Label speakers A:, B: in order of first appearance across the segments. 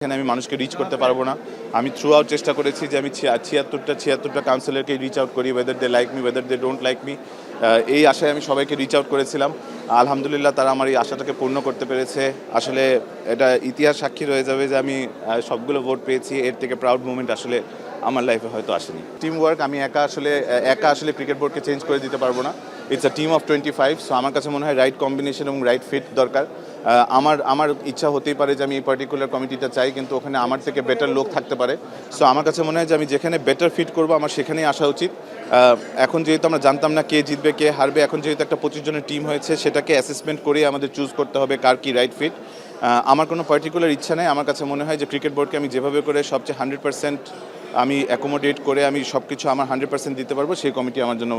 A: এখানে আমি মানুষকে রিচ করতে পারবো না। আমি থ্রু আউট চেষ্টা করেছি যে আমি ছিয়াত্তরটা কাউন্সিলরকে রিচ আউট করি, whether they like me whether they don't like me. এই আশায় আমি সবাইকে রিচ আউট করেছিলাম। আলহামদুলিল্লাহ তারা আমার এই আশাটাকে পূর্ণ করতে পেরেছে। আসলে এটা ইতিহাস সাক্ষী রয়ে যাবে যে আমি সবগুলো ভোট পেয়েছি। এর থেকে প্রাউড মুভমেন্ট আসলে আমার লাইফে হয়তো আসেনি। টিম ওয়ার্ক, আমি একা আসলে ক্রিকেট বোর্ডকে চেঞ্জ করে দিতে পারবো না। It's a team of 25। So আমার কাছে মনে হয় রাইট কম্বিনেশন এবং রাইট ফিট দরকার। আমার ইচ্ছা হতেই পারে যে আমি এই পার্টিকুলার কমিটিটা চাই, কিন্তু ওখানে আমার থেকে বেটার লোক থাকতে পারে। সো আমার কাছে মনে হয় যে আমি যেখানে বেটার ফিট করবো আমার সেখানেই আসা উচিত। এখন যেহেতু আমরা জানতাম না কে জিতবে কে হারবে, এখন যেহেতু একটা 25 জনের টিম হয়েছে, সেটাকে অ্যাসেসমেন্ট করে আমাদের চুজ করতে হবে কার কি রাইট ফিট। আমার কোনো পার্টিকুলার ইচ্ছা নেই। আমার কাছে মনে হয় যে ক্রিকেট বোর্ডকে আমি যেভাবে করে সবচেয়ে 100% আমি অ্যাকোমোডেট করে আমি সব কিছু আমার 100% দিতে পারবো, সেই কমিটি আমার জন্য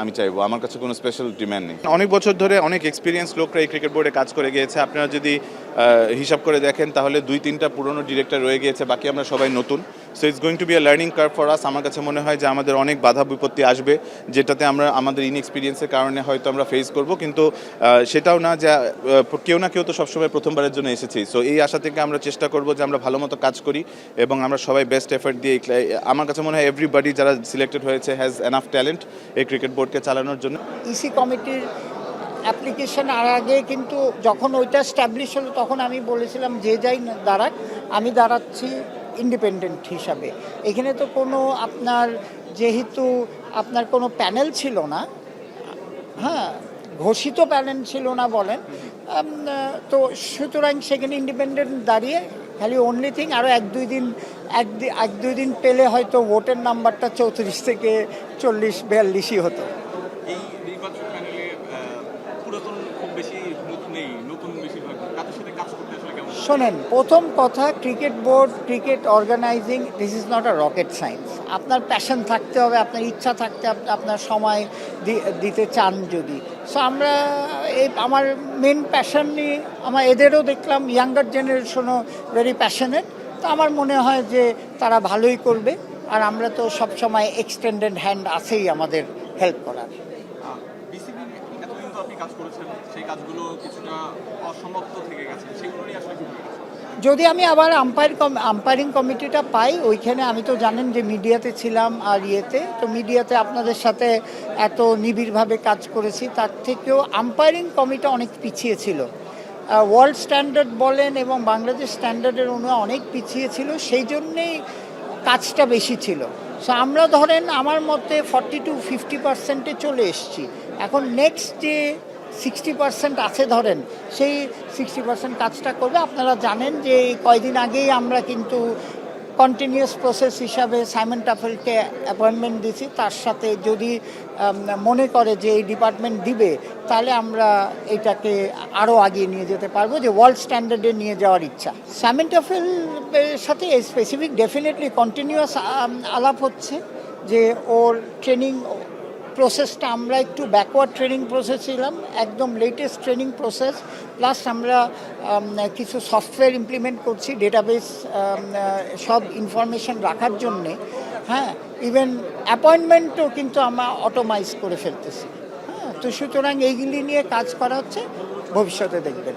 A: আমি চাইবো। আমার কাছে কোনো স্পেশাল ডিম্যান্ড নেই। অনেক বছর ধরে অনেক এক্সপিরিয়েন্স লোকরা এই ক্রিকেট বোর্ডে কাজ করে গিয়েছে। আপনারা যদি হিসাব করে দেখেন তাহলে 2-3টা পুরনো ডিরেক্টর রয়ে গিয়েছে, বাকি আমরা সবাই নতুন। So it's going to be a learning curve for us. আমার কাছে মনে হয় যে আমাদের অনেক বাধা বিপত্তি আসবে, যেটাতে আমরা আমাদের ইনএক্সপিরিয়েন্সের কারণে হয়তো আমরা ফেস করব, কিন্তু সেটাও না যে কেউ না কেউ তো সবসময় প্রথমবারের জন্য এসেছি। সো এই আশা থেকে আমরা চেষ্টা করব যে আমরা ভালো মতো কাজ করি এবং আমরা সবাই বেস্ট এফর্ট দিয়ে আমার কাছে মনে হয় এভরিবাডি যারা সিলেক্টেড হয়েছে হ্যাজ এনাফ ট্যালেন্ট এই ক্রিকেট বোর্ডকে চালানোর জন্য।
B: ইসি কমিটির অ্যাপ্লিকেশন আর আগে কিন্তু যখন ওইটা স্ট্যাবলিশ হলো তখন আমি বলেছিলাম যে যাই দাঁড়াক, আমি দাঁড়াচ্ছি ইন্ডিপেন্ডেন্ট হিসাবে। এখানে তো কোনো যেহেতু আপনার কোনো প্যানেল ছিল না, হ্যাঁ ঘোষিত প্যানেল ছিল না বলেন, তো সুতরাং সেখানে ইন্ডিপেন্ডেন্ট দাঁড়িয়ে খালি অনলি থিং আরও এক দুই দিন পেলে হয়তো ভোটের নাম্বারটা 34 থেকে 40-42ই হতো।
C: এই নির্বাচন প্যানেলে পুরাতন খুব বেশি নেই, নতুন বেশিরভাগ। তাদের সাথে কাজ করতে আসলে কেমন?
B: শোনেন, প্রথম কথা, cricket board, cricket organising, this is not a rocket science. আপনার প্যাশন থাকতে হবে, আপনার ইচ্ছা থাকতে, আপনার সময় দিতে চান যদি। সো আমরা আমার মেন প্যাশন নিয়ে এদেরও দেখলাম ইয়াঙ্গার জেনারেশনও ভেরি প্যাশনেট। তো আমার মনে হয় যে তারা ভালোই করবে, আর আমরা তো সবসময় এক্সটেন্ডেড হ্যান্ড আছেই আমাদের হেল্প করার।
C: বিসিবি এতদিন তো আপনি কাজ করেছেন, সেই কাজগুলো কিছুটা অসমাপ্ত থেকে গেছে, সেগুলো নিয়ে আসলে কি বলবেন?
B: যদি আমি আবার আম্পায়ারিং কমিটিটা পাই, ওইখানে আমি তো জানেন যে মিডিয়াতে ছিলাম আর তো মিডিয়াতে আপনাদের সাথে এত নিবিড়ভাবে কাজ করেছি, তার থেকেও আম্পায়ারিং কমিটি অনেক পিছিয়ে ছিল। ওয়ার্ল্ড স্ট্যান্ডার্ড বলেন এবং বাংলাদেশ স্ট্যান্ডার্ডের অনুযায়ী অনেক পিছিয়ে ছিল, সেই জন্যেই কাজটা বেশি ছিল। সো আমরা ধরেন আমার মতে 40-50% চলে এসেছি। এখন নেক্সট যে 60% আছে ধরেন, সেই 60% কাজটা করবে। আপনারা জানেন যে কয়দিন আগেই আমরা কিন্তু কন্টিনিউয়াস প্রসেস হিসাবে সাইমন টাফেলকে অ্যাপয়েন্টমেন্ট দিয়েছি। তার সাথে যদি মনে করে যে এই ডিপার্টমেন্ট দিবে, তাহলে আমরা এটাকে আরও আগিয়ে নিয়ে যেতে পারবো, যে ওয়ার্ল্ড স্ট্যান্ডার্ডে নিয়ে যাওয়ার ইচ্ছা। সাইমন টাফেলের সাথে স্পেসিফিক ডেফিনেটলি কন্টিনিউয়াস আলাপ হচ্ছে যে ওর ট্রেনিং প্রসেসটা, আমরা একটু ব্যাকওয়ার্ড ট্রেনিং প্রসেস ছিলাম, একদম লেটেস্ট ট্রেনিং প্রসেস। প্লাস আমরা কিছু সফটওয়্যার ইমপ্লিমেন্ট করছি ডেটাবেস সব ইনফরমেশন রাখার জন্যে। হ্যাঁ, ইভেন অ্যাপয়েন্টমেন্টও কিন্তু আমরা অটোমাইজ করে ফেলতেছি। হ্যাঁ, তো সুতরাং এইগুলি নিয়ে কাজ করা হচ্ছে, ভবিষ্যতে দেখবেন।